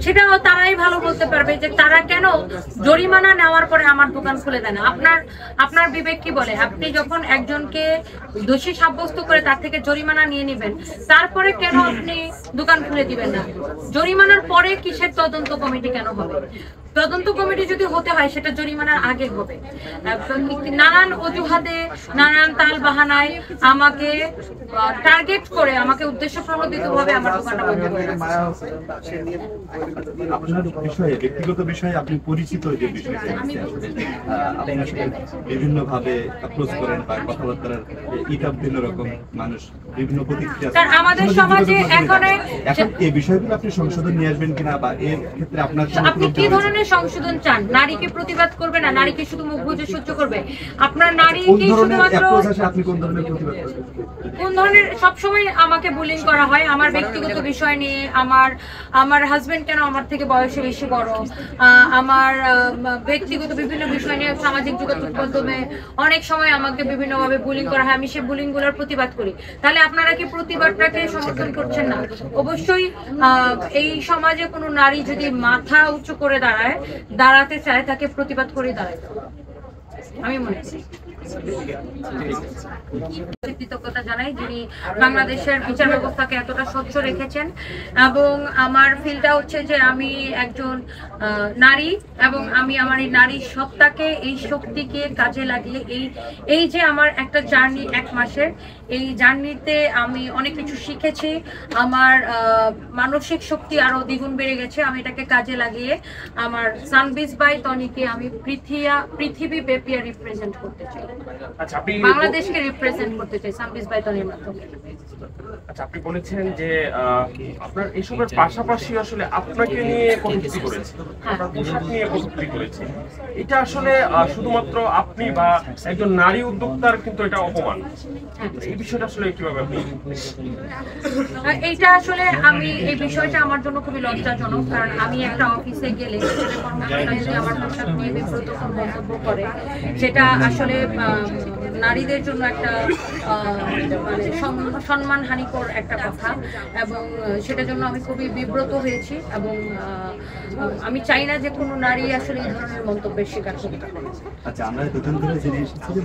সেটাও তারাই ভালো বলতে পারবে যে তারা কেন জরিমানা নেওয়ার পরে আমার দোকান খুলে দেয় না। আপনার বিবেক কি বলে? আপনি যখন একজনকে দোষী সাব্যস্ত করে তার থেকে জরিমানা নিয়ে নেবেন, তারপরে কেন আপনি দোকান খুলে দিবেন না? জরিমানার পরে কিসের তদন্ত কমিটি কেন হবে? তদন্ত কমিটি যদি হতে হয় সেটা জরিমানার আগে হবে। নানান অজুহাতে, নানান তাল বাহানায় আমাকে টার্গেট করে, আমাকে উদ্দেশ্য প্রণোদিতভাবে আমার দোকানটা বন্ধ করে রাখছে। আপনার বিষয়ে, ব্যক্তিগত বিষয়ে আপনি পরিচিত যে বিষয় বিভিন্ন ভাবে অ্যাপ্রোচ করেন বা কথাবার্তার বিভিন্ন রকম মানুষ বিভিন্ন প্রতিক্রিয়া। আমাদের সমাজে এখন এই বিষয়গুলো আপনি সংশোধন নিয়ে আসবেন কিনা, বা এর ক্ষেত্রে আপনার আপনি কি ধরনের সংশোধন চান? নারীকে প্রতিবাদ করবে না, নারীকে শুধু মুখ বুজে সহ্য করবে? আপনার নারী কি শুধুমাত্র আপনি কোন ধরনের প্রতিবাদ করবেন? কোন ধরনের? সবসময় আমাকে বুলিং করা হয় আমার ব্যক্তিগত বিষয় নিয়ে। আমার হাজবেন্ড কেন আমার থেকে বয়সে বেশি বড়, আমার ব্যক্তিগত বিভিন্ন বিষয় নিয়ে সামাজিক যোগাযোগ মাধ্যমে অনেক সময় আমাকে বিভিন্নভাবে বুলিং করা হয়। আমি সেই বুলিং গুলোর প্রতিবাদ করি। তাহলে আপনারা কি প্রতিবাদটাকে সমর্থন করছেন না? অবশ্যই এই সমাজে কোনো নারী যদি মাথা উঁচু করে দাঁড়াতে চায়, তাকে প্রতিবাদ করে দাঁড়াতে আমি মনে করি। কৃতজ্ঞতা জানাই যিনি বাংলাদেশের বিচার ব্যবস্থাকে এতটা স্বচ্ছ রেখেছেন। এবং আমার ফিলটা হচ্ছে যে আমি একজন নারী, এবং আমি আমার এই নারী সত্তাকে, এই শক্তিকে কাজে লাগিয়ে এই যে আমার একটা জার্নি 1 মাসের, এই জার্নিতে আমি অনেক কিছু শিখেছি। আমার মানসিক শক্তি আরো দ্বিগুণ বেড়ে গেছে। আমি এটাকে কাজে লাগিয়ে আমার সানবিজ বাই তনিকে আমি পৃথিবী ব্যাপী রিপ্রেজেন্ট করতে চাই। আচ্ছা, আপনি বাংলাদেশকে রিপ্রেজেন্ট করতে চাই সানবিজ বাই তনির মাধ্যমে। আচ্ছা, আপনি বলেছেন যে আপনার এসবের পাশাপাশি আসলে আপনাকে নিয়ে কটূক্তি করেছে, আপনার পোশাক নিয়ে কটূক্তি করেছে। এটা আসলে শুধুমাত্র আপনি বা একজন নারী উদ্যোক্তার কিন্তু এটা অপমান। এই বিষয়টা আসলে কিভাবে আপনি? এইটা আসলে এই বিষয়টা আমার জন্য খুবই লজ্জাজনক। কারণ আমি একটা অফিসে গেলে কর্মকর্তা যদি আমার পোশাক নিয়ে বিব্রতকর মন্তব্য করে, সেটা আসলে নারীদের জন্য একটা মানে সম্মানহানিকর একটা কথা, এবং সেটার জন্য আমি খুবই বিব্রত হয়েছি। এবং আমি চাই না যে কোনো নারী আসলে এই ধরনের মন্তব্যের শিকার হতে। আচ্ছা, আমরা দুজন ধরে জেনে এসেছি যে